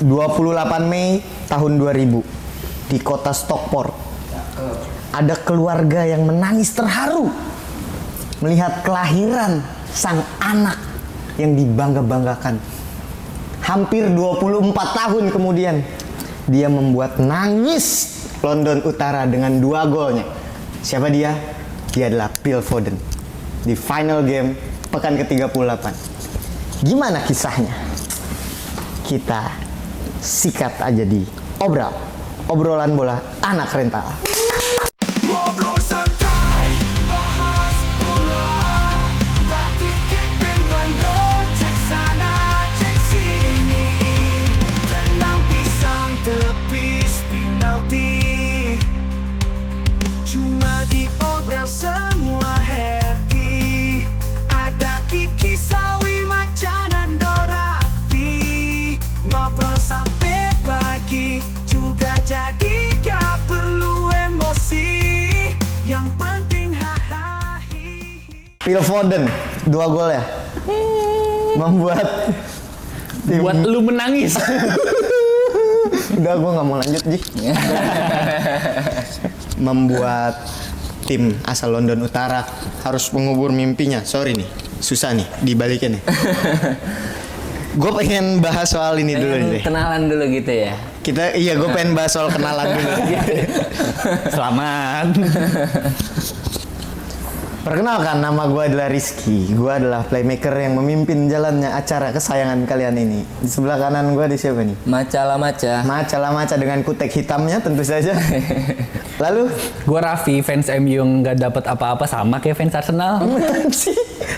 28 Mei tahun 2000 di kota Stockport. Ada keluarga yang menangis terharu melihat kelahiran sang anak yang dibangga-banggakan. Hampir 24 tahun kemudian, dia membuat nangis London Utara dengan 2 golnya. Siapa dia? Dia adalah Phil Foden di final game pekan ke-38. Gimana kisahnya? Kita sikat aja di obrolan bola anak rental. Phil Foden 2 gol ya, membuat buat lu menangis. Udah, gue nggak mau lanjut Ji. Membuat tim asal London Utara harus mengubur mimpinya. Sorry nih, susah nih dibalikin nih. Gue pengen bahas soal ini dulu deh. Kenalan dulu gitu ya. Gue pengen bahas soal kenalan dulu. Selamat. Perkenalkan, nama gue adalah Rizky. Gue adalah playmaker yang memimpin jalannya acara kesayangan kalian ini. Di sebelah kanan gue ada siapa nih? Maca Maca dengan kutek hitamnya tentu saja. Lalu gue Raffi, fans MU yang nggak dapat apa-apa sama kayak fans Arsenal.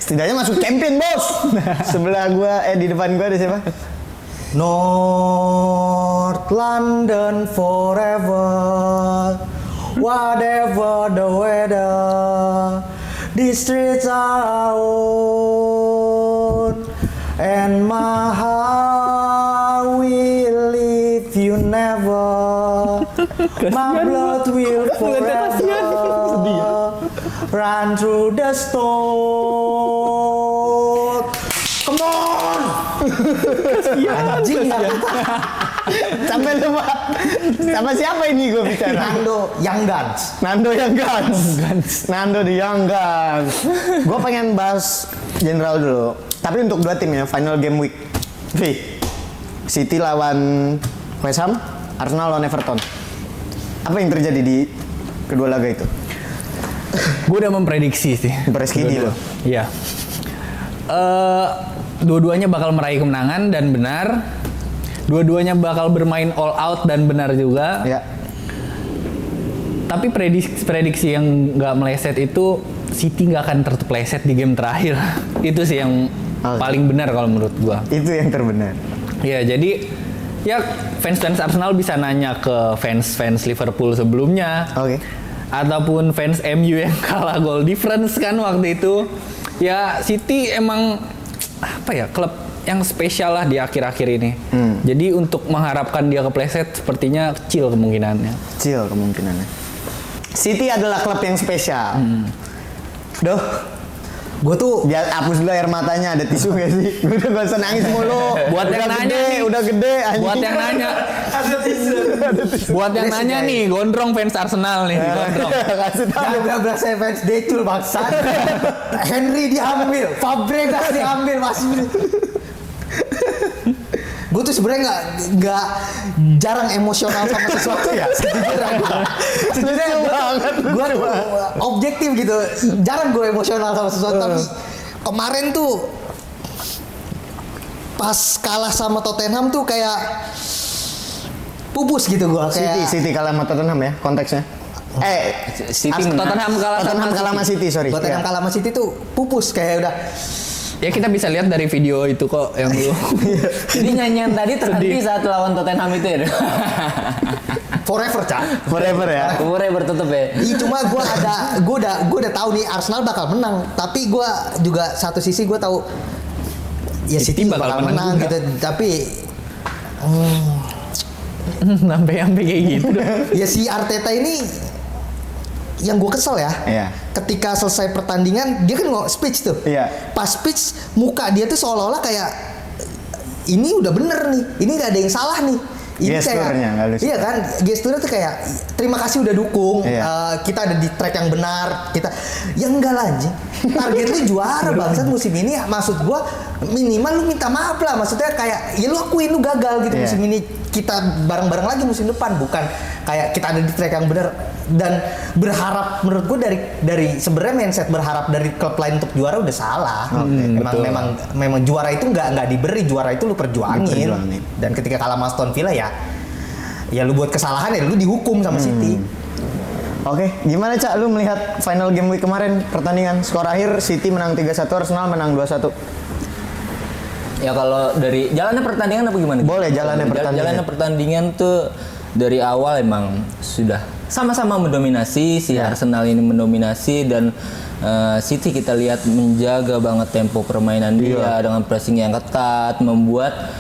setidaknya masuk champion bos. Sebelah gue, di depan gue ada siapa? North London forever, whatever the weather. These streets are old, and my heart will leave you never. My blood will forever run through the stone. Come on! Anjing ya. Sampai lupa. Sama siapa ini gue bicara? Nando Young Guns. Nando the Young Guns. Gue pengen bahas general dulu. Tapi untuk 2 tim ya, final game week. City lawan West Ham, Arsenal lawan Everton. Apa yang terjadi di kedua laga itu? Gue udah memprediksi sih. Preskini loh. Iya. Dua-duanya bakal meraih kemenangan dan benar. Dua-duanya bakal bermain all out dan benar juga. Ya. Tapi prediksi yang nggak meleset itu City nggak akan terpleset di game terakhir. Itu sih yang paling benar kalau menurut gua. Itu yang terbenar. Ya, jadi ya fans Arsenal bisa nanya ke fans Liverpool sebelumnya. Oke. Ataupun fans MU yang kalah goal difference kan waktu itu. Ya City emang apa ya, klub yang spesial lah di akhir-akhir ini. Jadi untuk mengharapkan dia kepleset sepertinya kecil kemungkinannya. City adalah klub yang spesial. Duh, gue tuh biar hapus dulu air matanya. Ada tisu gak sih? Gue udah gak usah nangis mulu. Buat yang nanya nih, udah gede. Anjing. Buat yang nanya, buat yang nanya nih, gondrong fans Arsenal nih, gondrong. Jangan berasa fans Decul bangsa. Henry diambil, Fabregas diambil masih. Gue tuh sebenarnya nggak jarang emosional sama sesuatu ya. Sejujurnya gue objektif gitu. Jarang gue emosional sama sesuatu. Tapi kemarin tuh pas kalah sama Tottenham tuh kayak pupus gitu gue. City kalah sama Tottenham ya konteksnya. Tottenham kalah sama City, sorry. Tottenham kalah sama City tuh pupus kayak udah. Ya kita bisa lihat dari video itu kok yang dulu. Jadi nyanyian tadi terhenti saat lawan Tottenham itu ya. Forever ya. Forever tetep ya. Iya, cuma gue udah tahu nih Arsenal bakal menang. Tapi gue juga satu sisi gue tahu ya City bakal menang gitu. Tapi sampai kayak gitu. Ya si Arteta ini yang gue kesel ya, ketika selesai pertandingan dia kan speech tuh, pas speech muka dia tuh seolah-olah kayak ini udah bener nih, ini nggak ada yang salah nih. Ini Gesturnya nggak lucu. iya kan, gesturnya tuh kayak terima kasih udah dukung, Iya. kita ada di track yang benar, kita yang enggak lah anjing. Target lu juara bangsat musim ini, maksud gua minimal lu minta maaf lah, maksudnya kayak ya lu akuin lu gagal gitu Iya. musim ini, kita bareng-bareng lagi musim depan, bukan kayak kita ada di track yang benar. Dan berharap, menurut gue dari sebenarnya mindset berharap dari klub lain untuk juara udah salah. Memang juara itu nggak diberi, juara itu lu perjuangin. Diperjuangin. Dan ketika kalah sama Aston Villa ya lu buat kesalahan ya lu dihukum sama City. Oke, gimana Cak lu melihat final game week kemarin pertandingan skor akhir City menang 3-1, Arsenal menang 2-1. Ya kalau dari jalannya pertandingan apa gimana? Boleh, jalannya pertandingan. Jalannya pertandingan tuh dari awal emang sudah sama-sama mendominasi, Arsenal ini mendominasi dan City kita lihat menjaga banget tempo permainan dia dengan pressing yang ketat, membuat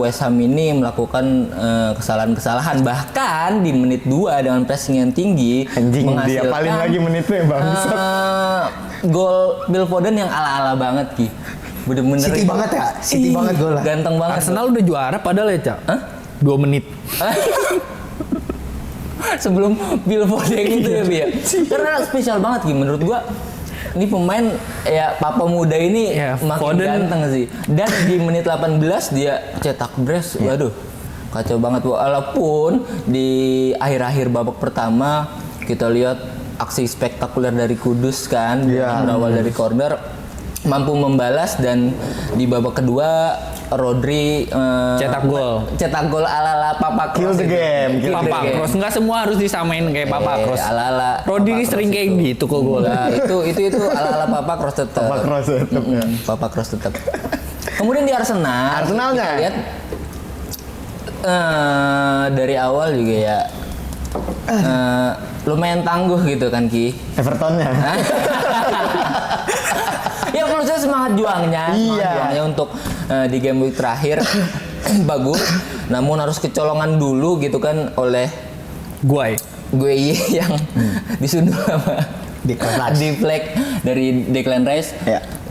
West Ham ini melakukan kesalahan-kesalahan, bahkan di menit 2 dengan pressing yang tinggi Anjing, dia menghasilkan paling lagi menitnya bangsat. gol Phil Foden yang ala-ala banget Ki. Bener-bener City banget ya, City banget gol lah. ganteng banget. Arsenal udah juara padahal ya, Cak. Hah? 2 menit. Sebelum Phil Foden itu ya, Bi, ya. Karena spesial banget Ki menurut gua. Ini pemain ya papa muda ini Ya, makin Foden. ganteng sih. Dan di menit 18 dia cetak brace. Waduh. Kacau banget walaupun di akhir-akhir babak pertama kita lihat aksi spektakuler dari Kudus kan, berawal dari corner mampu membalas dan di babak kedua Rodri cetak gol ala-ala Papa Kill Kroos the itu. game, kill Papa Kroos nggak semua harus disamain kayak Papa Kroos. Ala-ala Rodri Papa sering Kroos kayak itu. gitu kok gol. Nah, itu ala-ala Papa Kroos tetap. Papa Kroos tetap, ya. Papa Kroos tetap. Kemudian di Arsenal. Arsenalnya? kita lihat dari awal juga ya lumayan tangguh gitu kan Ki. Evertonnya. Ya menurut saya semangat juangnya untuk di game week terakhir bagus, namun harus kecolongan dulu gitu kan oleh gue yang disundul sama di flag dari Declan Rice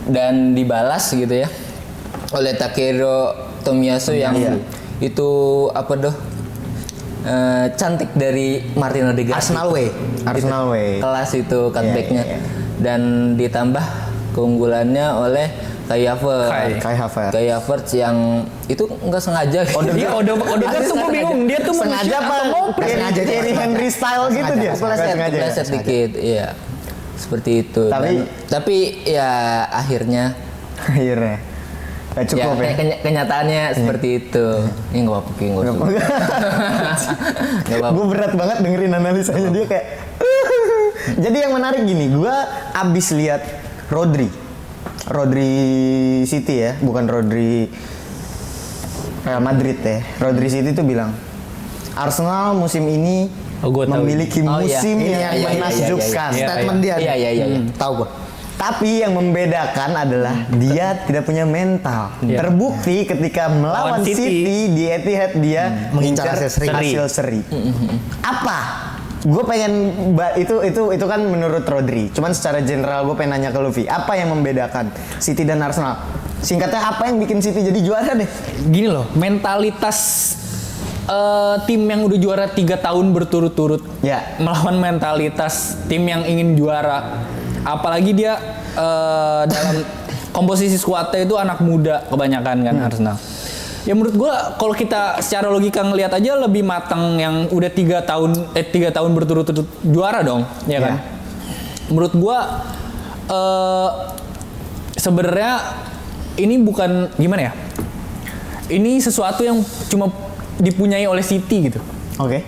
dan dibalas gitu ya oleh Takehiro Tomiyasu yang itu cantik dari Martin Odegaard. Arsenal way. Kelas itu cutbacknya dan ditambah keunggulannya oleh Kai Havertz yang itu nggak sengaja. Odegaard tuh gue bingung, dia tuh Sengaja apa? Sengaja Thierry Henry style gitu dia. Kepleset dikit, iya. Seperti itu. Tapi ya akhirnya Gak cukup ya. Kenyataannya seperti itu. Ini nggak apa-apa, nggak apa-apa. Gue berat banget dengerin analisanya dia kayak. Jadi yang menarik gini, gue abis lihat Rodri City ya, bukan Rodri Real Madrid ya. Rodri City tuh bilang Arsenal musim ini memiliki musim yang menakjubkan. Statement dia. Iya. Tahu gua. Tapi yang membedakan adalah dia tidak punya mental. Terbukti ketika melawan City di Etihad dia mengincar hasil seri. Apa? Gue pengen itu kan menurut Rodri. Cuman secara general gue pengen nanya ke Luffy, apa yang membedakan City dan Arsenal? Singkatnya apa yang bikin City jadi juara deh? Gini loh, mentalitas tim yang udah juara 3 tahun berturut-turut melawan mentalitas tim yang ingin juara. Apalagi dia dalam komposisi skuadnya itu anak muda kebanyakan kan Arsenal. Ya menurut gua kalau kita secara logika ngelihat aja lebih matang yang udah 3 tahun berturut-turut juara dong, ya kan? Menurut gua sebenarnya ini bukan gimana ya? Ini sesuatu yang cuma dipunyai oleh City gitu. Oke.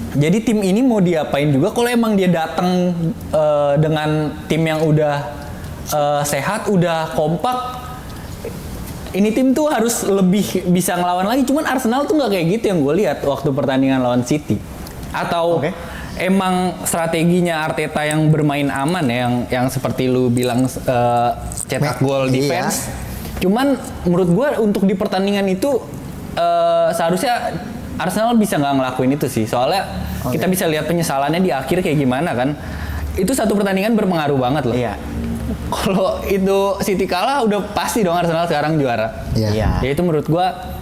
Jadi tim ini mau diapain juga kalau emang dia datang dengan tim yang udah sehat, udah kompak. Ini tim tuh harus lebih bisa ngelawan lagi. Cuman Arsenal tuh nggak kayak gitu yang gue lihat waktu pertandingan lawan City. Atau emang strateginya Arteta yang bermain aman ya, yang seperti lu bilang cetak gol defense. Cuman menurut gue untuk di pertandingan itu seharusnya Arsenal bisa nggak ngelakuin itu sih, soalnya kita bisa lihat penyesalannya di akhir kayak gimana kan. Itu satu pertandingan berpengaruh banget loh. Iya. kalau itu City kalah udah pasti dong Arsenal sekarang juara. Iya. Ya itu menurut gua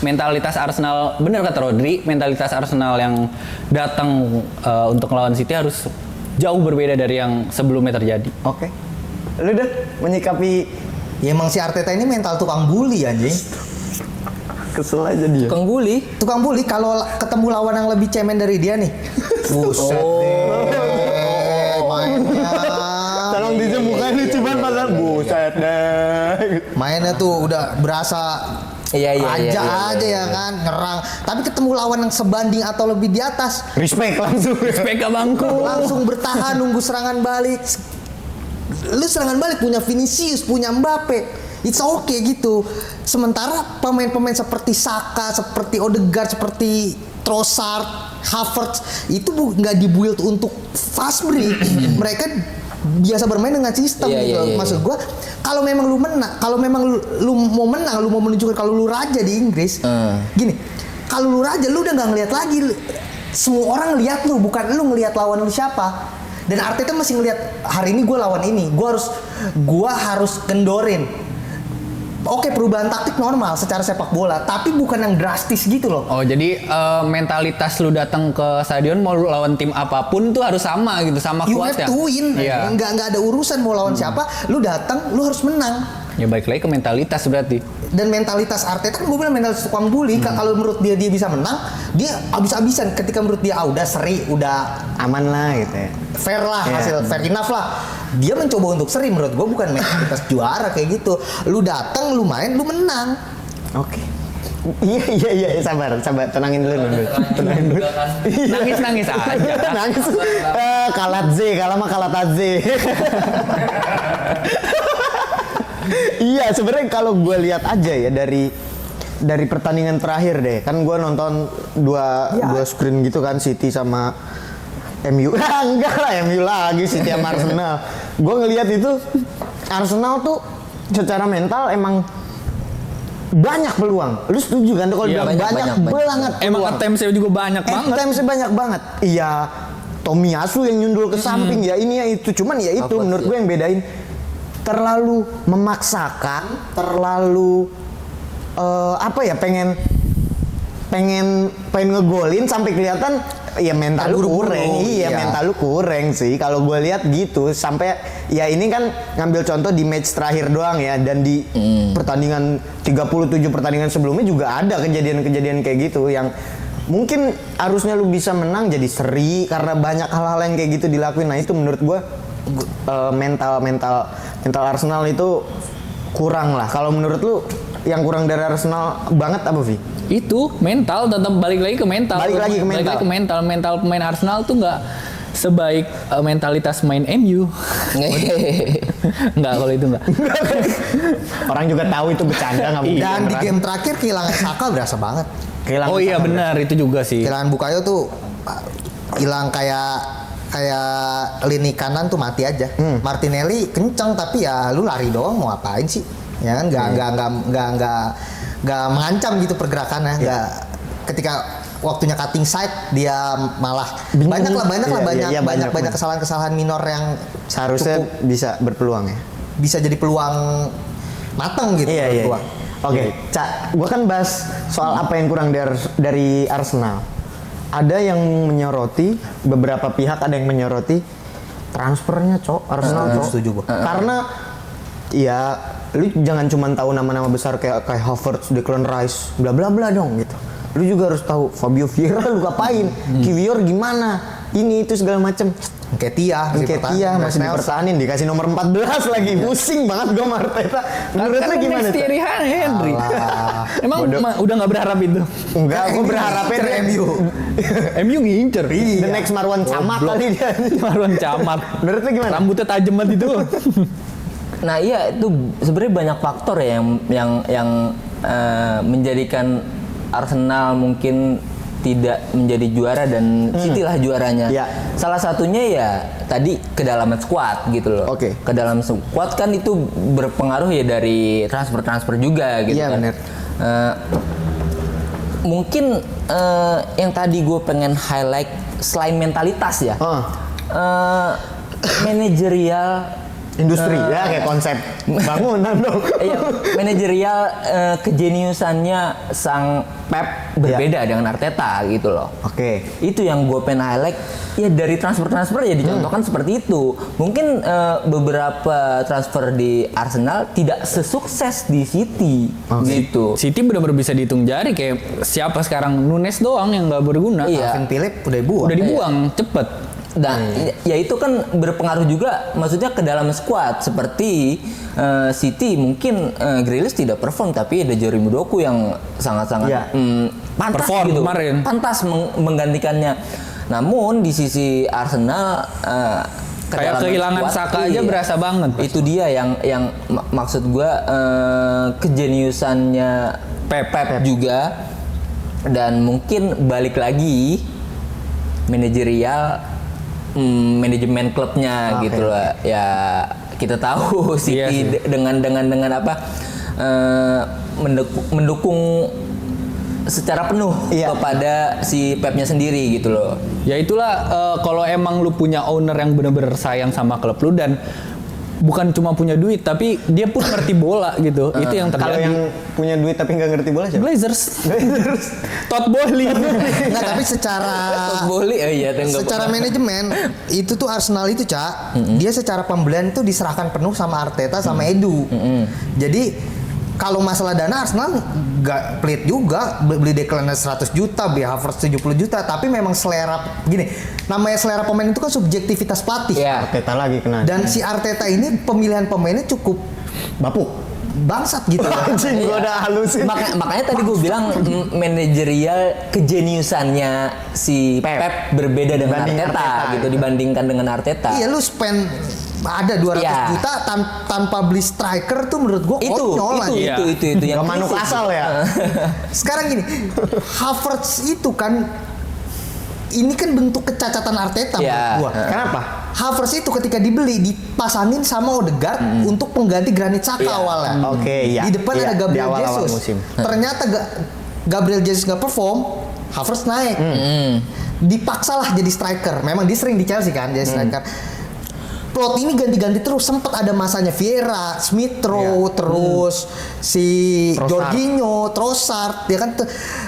mentalitas Arsenal, bener kata Rodri, mentalitas Arsenal yang datang untuk melawan City harus jauh berbeda dari yang sebelumnya terjadi. Oke. Lu deh menyikapi Ya emang si Arteta ini mental tukang bully anjing. kesel aja dia. Tukang bully kalau ketemu lawan yang lebih cemen dari dia nih. Buset deh. Mainnya. Tolong disembuhkan nih cuman malah buset deh. Mainnya tuh udah berasa Iya. aja ya kan ngerang. Tapi ketemu lawan yang sebanding atau lebih di atas, Respect langsung. Respect ke bangku. langsung bertahan nunggu serangan balik. Lu serangan balik punya Vinicius, punya Mbappe. It's okay gitu. Sementara pemain-pemain seperti Saka, seperti Odegaard, seperti Trossard, Havertz itu nggak dibuild untuk fast break. Mereka biasa bermain dengan sistem gitu. Maksud gua, kalau memang lu menang, kalau memang lu mau menang, lu mau menunjukkan kalau lu raja di Inggris. Gini, kalau lu raja lu udah nggak ngelihat lagi. Semua orang lihat lu, bukan lu ngelihat lawan lu siapa. Dan Arteta masih ngelihat hari ini gue lawan ini, gue harus kendorin. Oke, perubahan taktik normal secara sepak bola, tapi bukan yang drastis gitu loh. Oh jadi mentalitas lu datang ke stadion mau lu lawan tim apapun tuh harus sama gitu, sama You have kuatnya. to win, Iya. nggak ada urusan mau lawan siapa, lu datang, lu harus menang. Ya baik lagi ke mentalitas berarti. Dan mentalitas Arteta kan gue bilang mentalitas tukang bully. Kalau menurut dia bisa menang, dia abis-abisan. Ketika menurut dia udah seri, udah Aman lah gitu ya. fair lah, hasil fair enough lah. Dia mencoba untuk seri, menurut gue bukan mentalitas juara kayak gitu. Lu datang, lu main, lu menang. Oke. Iya, sabar, tenangin dulu. Tenangin dulu. Nangis aja. Nangis. Kalah mah kalah Tadze. Iya, sebenarnya kalau gue lihat aja ya dari pertandingan terakhir deh, kan gue nonton dua screen gitu kan, City sama MU. Enggak lah, MU lagi, City sama Arsenal. Gue ngelihat itu Arsenal tuh secara mental emang banyak peluang. Lu setuju kan tuh kalau bilang banyak banget Emang peluang. attempts-nya juga banyak banget. Attempts-nya banyak banget. Iya, Tomiyasu yang nyundul ke samping, ya ini ya itu. Cuman ya itu menurut gue yang bedain, terlalu memaksakan, terlalu pengen ngegolin sampai kelihatan ya mental lu kurang. Iya, mental lu kurang sih kalau gue lihat gitu. Sampai ya ini kan ngambil contoh di match terakhir doang ya, dan di pertandingan 37 pertandingan sebelumnya juga ada kejadian-kejadian kayak gitu yang mungkin harusnya lu bisa menang jadi seri karena banyak hal-hal yang kayak gitu dilakuin. Nah, itu menurut gue mental Arsenal itu kurang lah. Kalau menurut lu yang kurang dari Arsenal banget apa, Vi? Itu mental, tetap balik lagi ke mental. Mental pemain Arsenal tuh nggak sebaik mentalitas main MU. Nggak, kalau itu nggak. Orang juga tahu itu bercanda nggak mungkin. Dan di game terakhir kehilangan Saka berasa banget. Oh iya benar, itu juga sih. Kehilangan Bukayo tuh hilang kayak lini kanan tuh mati aja. Martinelli kenceng tapi ya lu lari doang mau apain sih? Ya kan nggak mengancam gitu pergerakannya. Nggak ketika waktunya cutting side dia malah banyak kesalahan-kesalahan minor yang seharusnya bisa berpeluang ya. Bisa jadi peluang matang gitu. Iya. Gua. Oke, Cak, gua kan bahas soal apa yang kurang dari Arsenal. Ada yang menyoroti, beberapa pihak ada yang menyoroti transfernya, Arsenal, setuju gua. Karena ya lu jangan cuma tahu nama-nama besar kayak Havertz, Declan Rice, bla bla bla dong gitu. Lu juga harus tahu Fabio Vieira lu ngapain, Kiwior gimana, ini itu segala macem. Nketiah masih dipertahanin, dikasih nomor 14 lagi. Pusing banget gue sama Arteta. Menurut lu gimana? Thierry Henry. Emang udah nggak berharap itu? Enggak, gue berharapnya dia MU. MU ngincer. The next Marwan Camat kali dia. Marwan Camat. Menurut lu gimana? Rambutnya tajam banget itu. Nah iya, itu sebenarnya banyak faktor ya yang menjadikan Arsenal mungkin tidak menjadi juara dan City lah juaranya. Ya. Salah satunya ya tadi kedalaman squad gitu loh. Oke. Kedalaman squad kan itu berpengaruh ya dari transfer juga gitu Iya, kan. bener. Mungkin yang tadi gue pengen highlight selain mentalitas ya. Manajerial Industri ya kayak konsep bangunan dong. Iya, manajerial kejeniusannya sang Pep berbeda dengan Arteta gitu loh. Oke. Itu yang gue pengen highlight ya dari transfer ya dicontohkan seperti itu. Mungkin beberapa transfer di Arsenal tidak sesukses di City gitu. City benar-benar bisa dihitung jari, kayak siapa sekarang, Nunes doang yang nggak berguna. Iya. Calvin Phillips udah dibuang. Udah dibuang cepet. Dan ya itu kan berpengaruh juga maksudnya ke dalam skuad seperti City mungkin Grealish tidak perform tapi ada Jeremy Doku yang sangat-sangat Iya. pantas Perform gitu. kemarin. Pantas menggantikannya. Namun di sisi Arsenal Kayak kedalaman kehilangan skuad, Saka aja berasa banget. Itu dia yang maksud gua kejeniusannya Pep juga, dan mungkin balik lagi manajerial manajemen klubnya gitu loh. Ya kita tahu City Iya sih. dengan apa mendukung secara penuh kepada si Pepnya sendiri gitu loh. Ya itulah, kalau emang lu punya owner yang bener-bener sayang sama klub lu dan bukan cuma punya duit tapi dia pun ngerti bola gitu. Itu yang terjadi. Kalau yang punya duit tapi nggak ngerti bola siapa? Glazers. Todd Boehly. Nggak, tapi secara Boleh iya secara manajemen itu tuh Arsenal itu Cak, dia secara pembelian itu diserahkan penuh sama Arteta sama Edu. Jadi kalau masalah dana Arsenal nggak pelit juga, beli Declan 100 juta, beli Havertz 70 juta, tapi memang selera gini, namanya selera pemain itu kan subjektivitas pelatih. Iya. Arteta lagi kena. Dan si Arteta ini pemilihan pemainnya cukup bapuk. bangsat gitu. Anjing, gua udah halusin. Makanya tadi gue bilang manajerial kejeniusannya si Pep berbeda dengan Dibanding Arteta Arteta, gitu, dibandingkan dengan Arteta. Iya, lu spend ada 200 Iya. juta tanpa beli striker tuh menurut gua konyol aja. itu yang Gak manuk krisis. asal ya. Sekarang gini, Havertz itu kan ini kan bentuk kecacatan Arteta Iya. menurut gua. Kenapa? Havertz itu ketika dibeli dipasangin sama Odegaard untuk pengganti Granit Xhaka Iya. awalnya. Oke, iya. Di depan Iya, ada di Gabriel awal-awal Jesus. musim. Ternyata Gabriel Jesus nggak perform, Havertz naik. Dipaksa lah jadi striker. Memang dia sering di Chelsea kan jadi striker. Plot ini ganti-ganti terus, sempat ada masanya Vieira, Smith Rowe, terus si Trossard. Jorginho, Trossard, ya kan.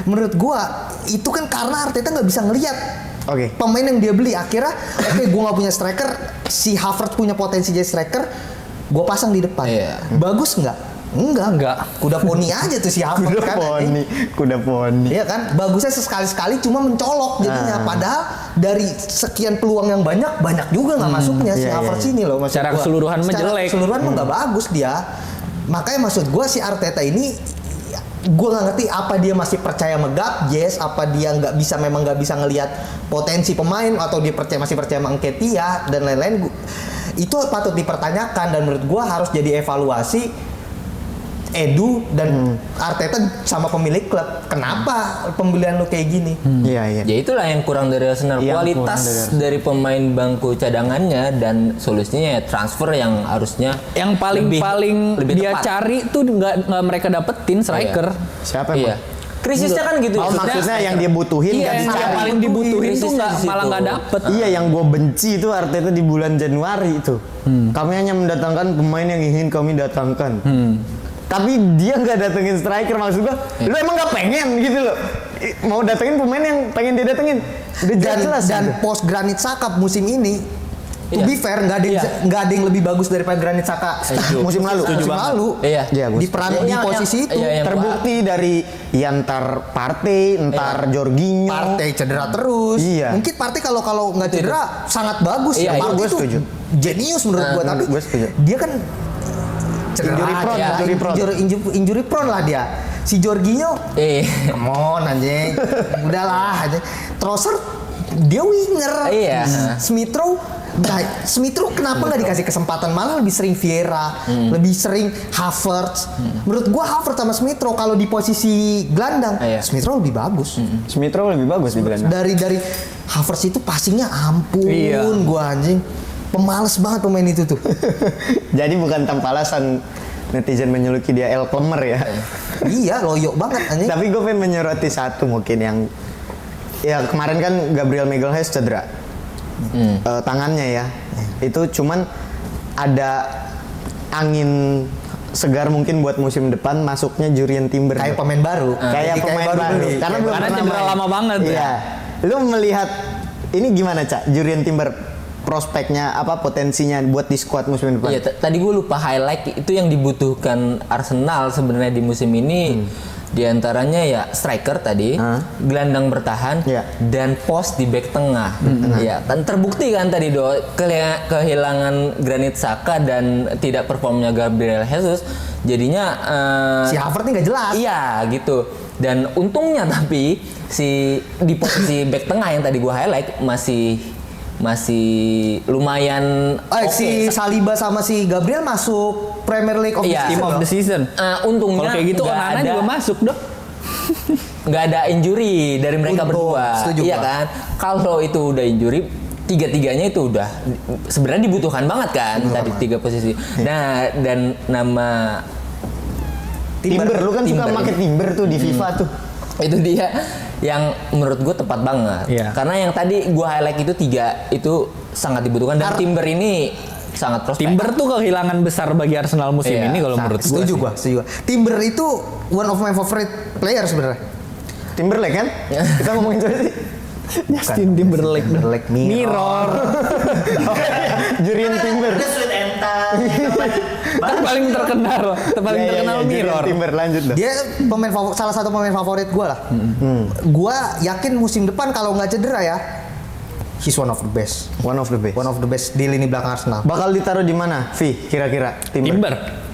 Menurut gua itu kan karena Arteta nggak bisa ngelihat Oke. pemain yang dia beli. Akhirnya oke, gua nggak punya striker, si Havertz punya potensi jadi striker, gua pasang di depan. Iya. Bagus nggak? Enggak. Kuda poni aja tuh si Havertz kan. Kuda poni. Iya kan, bagusnya sekali-sekali cuma mencolok jadinya. Padahal dari sekian peluang yang banyak juga nggak masuknya si iya, Havertz iya. ini loh. Maksud Secara gua. keseluruhan mah Secara jelek. keseluruhan mah nggak bagus dia. Makanya maksud gua si Arteta ini, gue nggak ngerti apa dia masih percaya sama Gakjes, apa dia memang nggak bisa ngelihat potensi pemain, atau dia masih percaya sama Nketiah dan lain-lain. Itu patut dipertanyakan dan menurut gua harus jadi evaluasi Edu dan Arteta sama pemilik klub. Kenapa pembelian lu kayak gini? Iya, iya. Ya itulah yang kurang dari Arsenal, Yang kualitas kurang dari pemain bangku cadangannya, dan solusinya ya transfer yang harusnya Yang paling lebih dia tepat. cari tuh nggak mereka dapetin striker. Siapa Iya. emang? Krisisnya kan gitu. Oh, maksudnya yang dia butuhin Iya, nggak yang dicari. paling dibutuhin tuh Krisisnya di situ. malah nggak dapet. Iya, yang gue benci itu Arteta di bulan Januari itu. Kami hanya mendatangkan pemain yang ingin kami datangkan. Tapi dia nggak datengin striker, maksud gue. Lu emang nggak pengen gitu loh. Mau datengin pemain yang pengen dia datengin. Udah jelas Dan gitu. post Granit Xhaka musim ini, to Iya. be fair, nggak ada yang lebih bagus daripada Granit Xhaka Musim lalu. musim Setuju lalu. Iya. Iya, gua Di peran di posisi itu. yang Terbukti dari ya ntar Partey, ntar Jorginho. Partey cedera terus. Iya. Mungkin Partey kalau nggak cedera sangat bagus. Iya, Partey gua itu setuju. jenius menurut gua, tapi gua setuju. dia kan cedera, Injury prone, ya, injury prone. injury prone lah dia. Si Jorginho, come on anjing. Udahlah anjing. Trossard dia winger. Iya. Smith Rowe kenapa nggak dikasih kesempatan, malah lebih sering Vieira, lebih sering Havertz. Menurut gua Havertz sama Smith Rowe kalau di posisi gelandang, Iya. Smith Rowe lebih bagus. Smith Rowe lebih bagus di gelandang. Dari Havertz itu passingnya ampun, Iya. gua anjing. Pemalas banget pemain itu tuh. Jadi bukan tanpa alasan netizen menjuluki dia El Klemer ya. Iya, loyo banget anjing. Tapi gue pengen menyoroti satu mungkin yang ya kemarin kan Gabriel Magalhaes cedera tangannya ya. Itu cuman ada angin segar mungkin buat musim depan masuknya Jurrien Timber. Kayak pemain baru. Kayak pemain baru. nih. Karena belum Karena pernah cedera main. lama banget. Iya. Lu melihat ini gimana, Cak? Jurrien Timber prospeknya apa potensinya buat di squad musim depan? Iya, tadi gue lupa highlight itu yang dibutuhkan Arsenal sebenarnya di musim ini. Di antaranya ya striker tadi, gelandang bertahan, Iya. dan pos di back tengah. Ya, kan terbukti kan tadi kehilangan Granit Xhaka dan tidak performnya Gabriel Jesus, jadinya Si Havertz nih nggak jelas. iya gitu. Dan untungnya tapi di posisi back tengah yang tadi gue highlight masih lumayan Si Saliba sama si Gabriel masuk Premier League of the Iya. Team Season of the dong. season. Untungnya Kalau kayak gitu nggak Onana ada- juga masuk dong. nggak ada injury dari mereka Untung, berdua, setuju iya gua. kan? Kalau itu udah injury, tiga-tiganya itu udah sebenarnya dibutuhkan banget kan tadi tiga posisi. Nah, dan nama Timber, lu kan suka Timber. pakai Timber tuh di FIFA tuh. itu dia yang menurut gue tepat banget. Iya. Karena yang tadi gue highlight itu tiga itu sangat dibutuhkan dan Timber ini sangat prospek. Timber tuh kehilangan besar bagi Arsenal musim Iya, ini kalau menurut gue. Setuju gua, setuju. Timber itu one of my favorite player sebenarnya. Timberlake kan? Kita ngomongin siapa sih? Justin Timberlake. Timberlake Mirror. Jurrien Timber. Paling terkenal, paling Iya, iya, terkenal iya, Mirror. Jurrien Timber lanjut dah. Dia salah satu pemain favorit gua lah. Gua yakin musim depan kalau nggak cedera ya, he's one of the best. One of the best. One of the best di lini belakang Arsenal. Bakal ditaruh di mana, Vi? Kira-kira Timber.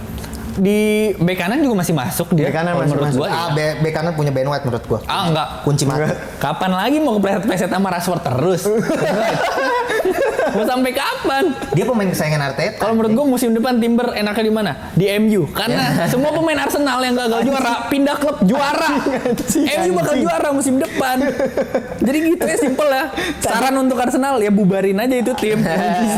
Di bek kanan juga masih masuk dia. Bek kanan kalau masih menurut masuk. gua. Bek kanan punya Ben White menurut gua. Enggak. Kunci mati. Kapan lagi mau kepleset-pleset sama Rashford terus? Mau sampai kapan? Dia pemain kesayangan Arteta. Kalau menurut gue musim depan Timber enaknya di mana? Di MU. Karena semua pemain Arsenal yang gagal juara pindah klub juara. MU bakal juara musim depan. Jadi gitu ya simple ya. Saran untuk Arsenal ya bubarin aja itu tim.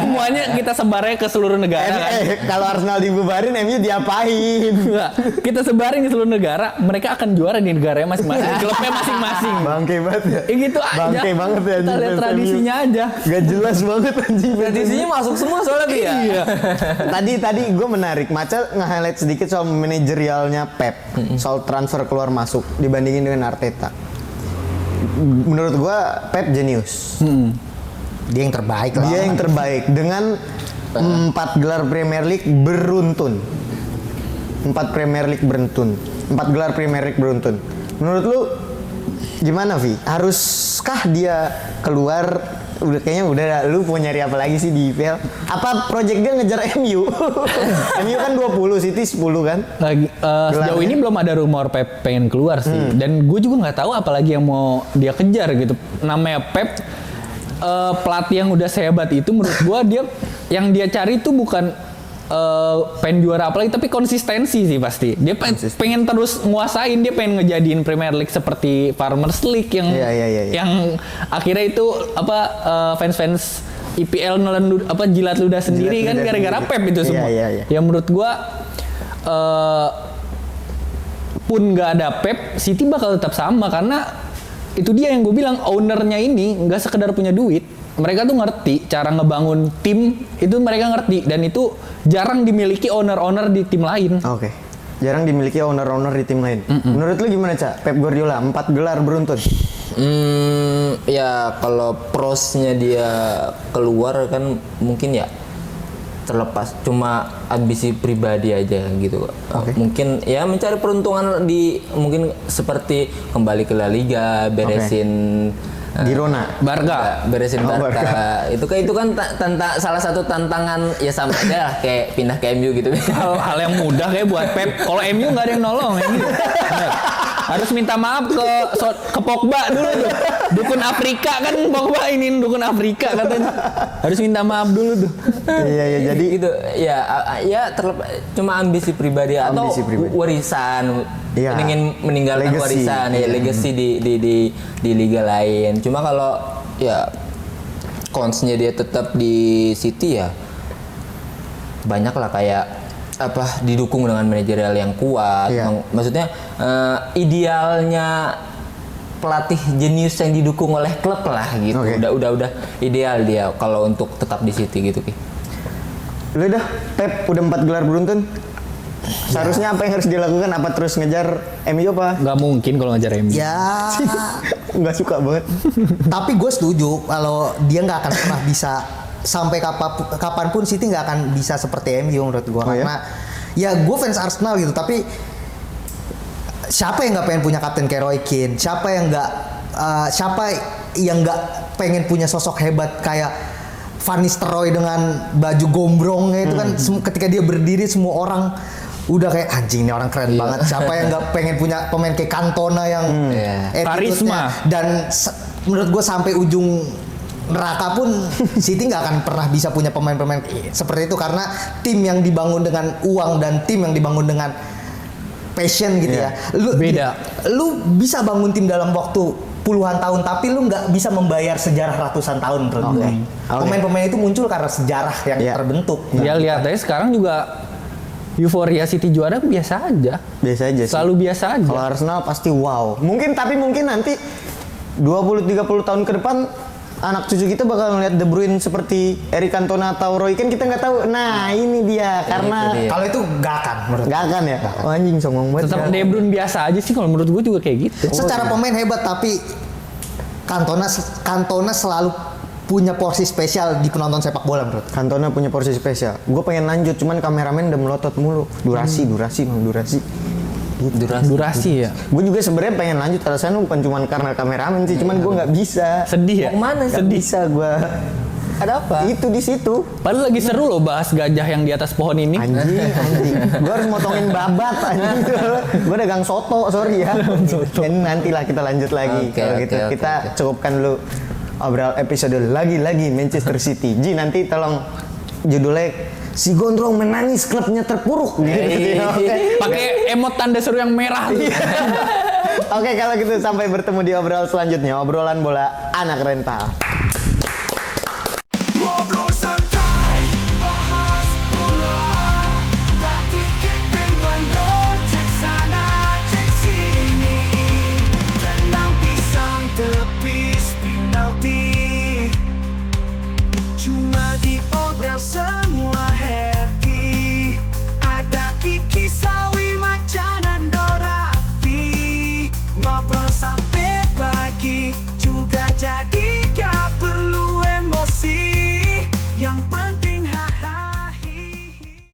Semuanya kita sebarnya ke seluruh negara kan. Kalau Arsenal dibubarin, MU diapain? Enggak. Kita sebarin ke seluruh negara, mereka akan juara di negaranya masing-masing. Klubnya masing-masing. Bangke banget ya. Ya gitu aja. Bangke banget ya. Kita lihat anjing, tradisinya aja. Gak jelas banget anjing. Tradisinya masuk semua soalnya Bi, ya. Iya. Tadi gue menarik. Maca nge-highlight sedikit soal manajerialnya Pep, soal transfer keluar masuk dibandingin dengan Arteta. Menurut gue Pep jenius. Dia yang terbaik lah. Dia yang terbaik dengan 4 gelar Premier League beruntun. 4 Premier League beruntun. 4 gelar Premier League beruntun. Menurut lu gimana, Vi? Haruskah dia keluar? Udah kayaknya udah lu mau nyari apa lagi sih di IPL? Apa project dia ngejar MU? MU kan 20, City 10 kan? Lagi, sejauh ini belum ada rumor Pep pengen keluar sih. Dan gue juga nggak tahu apalagi yang mau dia kejar gitu. Namanya Pep, pelatih yang udah sehebat itu menurut gue dia yang dia cari itu bukan pengen juara apalagi tapi konsistensi sih pasti. Dia pengen terus nguasain, dia pengen ngejadiin Premier League seperti Farmers League yang Iya. yang akhirnya itu fans-fans IPL jilat ludah sendiri Jilat kan ludah gara-gara sendiri. Pep itu Iya, semua. iya. Ya menurut gua pun nggak ada Pep, City bakal tetap sama karena itu dia yang gue bilang ownernya ini nggak sekedar punya duit, mereka tuh ngerti cara ngebangun tim itu mereka ngerti dan itu jarang dimiliki owner-owner di tim lain. Oke. Jarang dimiliki owner-owner di tim lain. Menurut lu gimana, Cak? Pep Guardiola 4 gelar beruntun. Ya kalau prosnya dia keluar kan mungkin ya terlepas cuma ambisi pribadi aja gitu. Mungkin ya mencari peruntungan di mungkin seperti kembali ke La Liga, beresin Girona. Barca. beresin Oh, Barca. Barca. Itu kan salah satu tantangan ya sama aja lah kayak pindah ke MU gitu. Hal yang mudah kayak buat Pep. Kalau MU nggak ada yang nolong ya gitu. Harus minta maaf ke Pogba dulu tuh. Dukun Afrika kan Pogba ini dukun Afrika katanya. Harus minta maaf dulu tuh. Iya, jadi gitu ya cuma ambisi pribadi atau Ambisi pribadi. warisan. Iya. Ingin meninggalkan Legacy. warisan ya legacy di liga lain. Cuma kalau ya konsnya dia tetap di City ya banyak lah kayak didukung dengan manajerial yang kuat. Iya. Maksudnya idealnya pelatih jenius yang didukung oleh klub lah gitu. Oke. Udah ideal dia kalau untuk tetap di City gitu Ki. Lu dah, Pep udah 4 gelar beruntun. Seharusnya apa yang harus dilakukan? Apa terus ngejar MU apa? Nggak mungkin kalau ngejar MU. Ya, Nggak suka banget. tapi gue setuju kalau dia nggak akan pernah bisa sampai kapanpun City nggak akan bisa seperti MU menurut gue. Oh, ya? Karena ya gue fans Arsenal gitu, tapi siapa yang nggak pengen punya kapten kayak Roy Keane? Siapa yang nggak pengen punya sosok hebat kayak Van Nistelrooy dengan baju gombrongnya itu kan ketika dia berdiri semua orang udah kayak anjing, ini orang keren banget. Siapa yang nggak pengen punya pemain kayak Cantona yang attitude-nya. Karisma. Dan menurut gue sampai ujung neraka pun City nggak akan pernah bisa punya pemain-pemain seperti itu karena tim yang dibangun dengan uang dan tim yang dibangun dengan passion gitu ya. Beda. Lu bisa bangun tim dalam waktu puluhan tahun tapi lu nggak bisa membayar sejarah ratusan tahun menurut gue. Pemain-pemain itu muncul karena sejarah yang terbentuk. Ya lihat aja sekarang juga euforia City juara biasa aja. Biasa aja sih. Selalu biasa aja. Kalau Arsenal pasti wow. Mungkin nanti 20-30 tahun ke depan anak cucu kita bakal ngeliat De Bruyne seperti Eric Cantona atau Roy Keane, kita nggak tahu. Nah ini dia karena Kalau itu nggak akan menurut nggak akan ya. Oh, anjing songong banget. Tetap De Bruyne biasa aja sih kalau menurut gue juga kayak gitu. secara pemain hebat tapi Cantona selalu punya porsi spesial di penonton sepak bola menurut. Cantona punya porsi spesial. Gue pengen lanjut, cuman kameramen udah melotot mulu. Durasi. Durasi ya. Gue juga sebenarnya pengen lanjut, alasannya bukan cuma karena kameramen sih, cuman gue nggak bisa. Sedih ya? Mau kemana? Nggak bisa gue. Ada apa? Itu di situ. Padahal lagi seru loh bahas gajah yang di atas pohon ini. Anjing. Gue harus motongin babat anjing. Gue dagang soto, sorry ya. Dan nantilah kita lanjut lagi. Oke, Kalau oke, gitu oke, kita cukupkan dulu obrolan episode lagi-lagi Manchester City. Ji, nanti tolong judulnya si Gondrong menangis klubnya terpuruk gitu. Pakai emot tanda seru yang merah. Oke, kalau gitu sampai bertemu di obrolan selanjutnya, obrolan bola anak rental. Ngobrol santai, bahas bola, tak dikit dengan cek sana cek sini, tendang pisang tepis penalti, cuma di obrolan semua happy, ada Kiki Sawi Macan dan Dora Api, ngobrol sampai pagi juga jadi